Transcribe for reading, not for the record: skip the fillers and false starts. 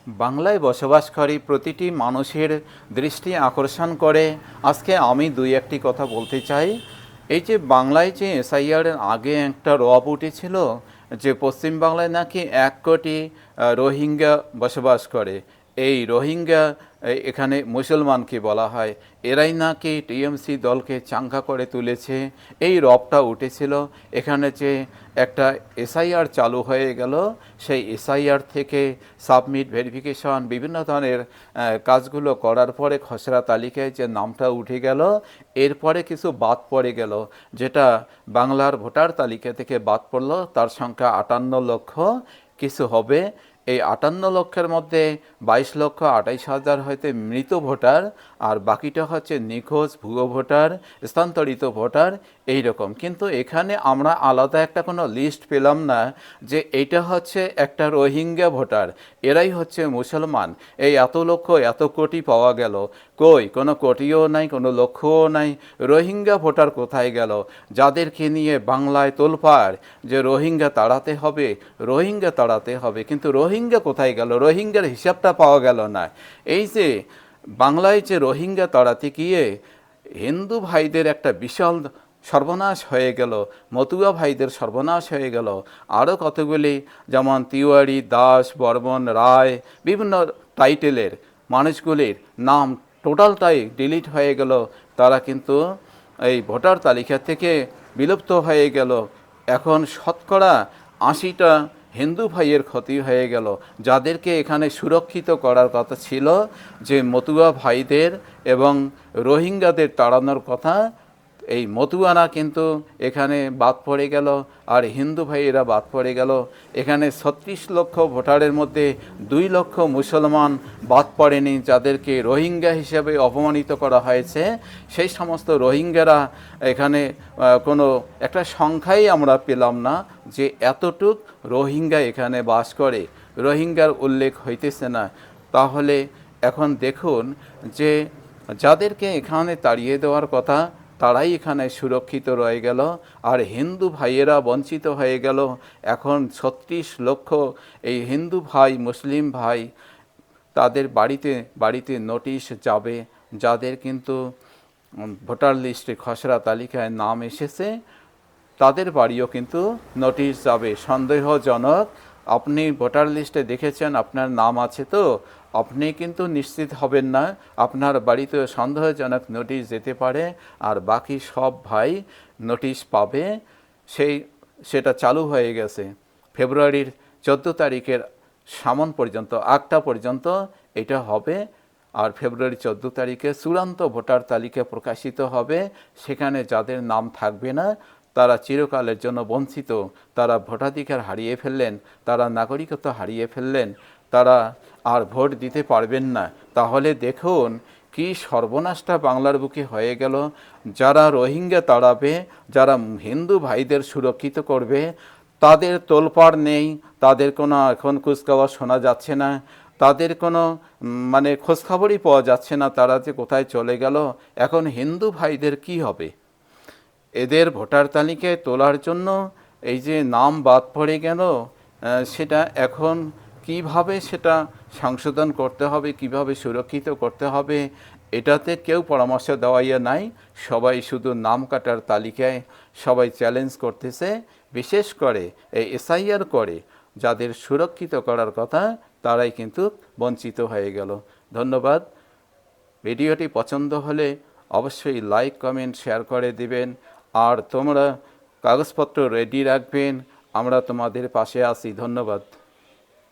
বাংলায় বসবাসকারী প্রতিটি মানুষের দৃষ্টি আকর্ষণ করে। আজকে আমি দুই একটি কথা বলতে চাই। এই যে বাংলায় যে এসআইআর আগে একটা রব উঠেছিল যে পশ্চিমবাংলায় নাকি 1 কোটি রোহিঙ্গা বসবাস করে। এই রোহিঙ্গা এখানে মুসলমানকে বলা হয়, এরাই নাকি টিএমসি দলকে চাঙ্গা করে তুলেছে। এই রবটা উঠেছিল। এখানে যে একটা এসআইআর চালু হয়ে গেল, সেই এসআইআর থেকে সাবমিট ভেরিফিকেশন বিভিন্ন ধরনের কাজগুলো করার পরে খসড়া তালিকায় যে নামটা উঠে গেল, এরপরে কিছু বাদ পড়ে গেল, যেটা বাংলার ভোটার তালিকা থেকে বাদ পড়লো। তার সংখ্যা 58 লক্ষ কিছু হবে। এই 58 লক্ষের মধ্যে 22,28,000 হয়তো মৃত ভোটার, আর বাকিটা হচ্ছে নিখোঁজ ভুয়ো ভোটার, স্থানান্তরিত ভোটার, এই রকম। কিন্তু এখানে আমরা আলাদা একটা কোনো লিস্ট পেলাম না যে এইটা হচ্ছে একটা রোহিঙ্গা ভোটার, এরাই হচ্ছে মুসলমান। এই এত লক্ষ এত কোটি পাওয়া গেল, কই কোনো কোটিও নাই, কোনো লক্ষও নাই। রোহিঙ্গা ভোটার কোথায় গেল? যাদেরকে নিয়ে বাংলায় তোলপাড় যে রোহিঙ্গা তাড়াতে হবে, রোহিঙ্গা তাড়াতে হবে, কিন্তু রোহিঙ্গা কোথায় গেল? রোহিঙ্গার হিসাবটা পাওয়া গেল না। এই যে বাংলায় যে রোহিঙ্গা তাড়াতে গিয়ে হিন্দু ভাইদের একটা বিশাল সর্বনাশ হয়ে গেল, মতুয়া ভাইদের সর্বনাশ হয়ে গেল, আরও কতগুলি যেমন তিওয়ারি, দাস, বর্মন, রায়, বিভিন্ন টাইটেলের মানুষগুলির নাম টোটালটাই ডিলিট হয়ে গেল। তারা কিন্তু এই ভোটার তালিকা থেকে বিলুপ্ত হয়ে গেল। এখন শতকরা 80টা হিন্দু ভাইয়ের ক্ষতি হয়ে গেল, যাদেরকে এখানে সুরক্ষিত করার কথা ছিল, যে মতুয়া ভাইদের এবং রোহিঙ্গাদের তাড়ানোর কথা। এই মতুয়ারা কিন্তু এখানে বাদ পড়ে গেল, আর হিন্দু ভাইয়েরা বাদ পড়ে গেল। এখানে 36 লক্ষ ভোটারের মধ্যে 2 লক্ষ মুসলমান বাদ পড়েনি, যাদেরকে রোহিঙ্গা হিসেবে অপমানিত করা হয়েছে। সেই সমস্ত রোহিঙ্গারা এখানে কোনো একটা সংখ্যাই আমরা পেলাম না যে এতটুক রোহিঙ্গা এখানে বাস করে। রোহিঙ্গার উল্লেখ হইতেছে না। তাহলে এখন দেখুন যে যাদেরকে এখানে তাড়িয়ে দেওয়ার কথা, তারাই এখানে সুরক্ষিত রয়ে গেল, আর হিন্দু ভাইয়েরা বঞ্চিত হয়ে গেল। এখন 36 লক্ষ এই হিন্দু ভাই, মুসলিম ভাই, তাদের বাড়িতে বাড়িতে নোটিশ যাবে। যাদের কিন্তু ভোটার লিস্টে খসড়া তালিকায় নাম এসেছে, তাদের বাড়িও কিন্তু নোটিশ যাবে। সন্দেহজনক, আপনি ভোটার লিস্টে দেখেছেন আপনার নাম আছে, তো আপনি কিন্তু নিশ্চিত হবেন না, আপনার বাড়িতে সন্দেহজনক নোটিশ যেতে পারে, আর বাকি সব ভাই নোটিশ পাবে। সেটা চালু হয়ে গেছে। ফেব্রুয়ারির 14 তারিখের সামন পর্যন্ত, 8টা পর্যন্ত এটা হবে। আর ফেব্রুয়ারি 14 তারিখে চূড়ান্ত ভোটার তালিকা প্রকাশিত হবে। সেখানে যাদের নাম থাকবে না, তারা চিরকালের জন্য বঞ্চিত, তারা ভোটাধিকার হারিয়ে ফেললেন, তারা নাগরিকত্ব হারিয়ে ফেললেন, তারা আর ভোট দিতে পারবেন না। তাহলে দেখুন কি সর্বনাশটা বাংলার বুকে হয়ে গেল। যারা রোহিঙ্গা তাড়াবে, যারা হিন্দু ভাইদের সুরক্ষিত করবে, তাদের তোলপাড় নেই, তাদের কোনো এখন খোঁজখবর শোনা যাচ্ছে না, তাদের কোনো মানে খোঁজখবরই পাওয়া যাচ্ছে না, তারা যে কোথায় চলে গেল। এখন হিন্দু ভাইদের কি হবে? এদের ভোটার তালিকায় তোলার জন্য এই যে নাম বাদ পড়ে গেল, সেটা এখন কিভাবে সেটা সংশোধন করতে হবে, কিভাবে সুরক্ষিত করতে হবে, এটাতে কেউ পরামর্শ দেওয়াইয়া নাই। সবাই শুধু নাম কাটার তালিকায় সবাই চ্যালেঞ্জ করতেছে। বিশেষ করে এই এসআইআর করে যাদের সুরক্ষিত করার কথা, তারাই কিন্তু বঞ্চিত হয়ে গেল। ধন্যবাদ। ভিডিওটি পছন্দ হলে অবশ্যই লাইক, কমেন্ট, শেয়ার করে দিবেন। আর তোমরা কাগজপত্র রেডি রাখবেন, আমরা তোমাদের পাশে আছি। ধন্যবাদ।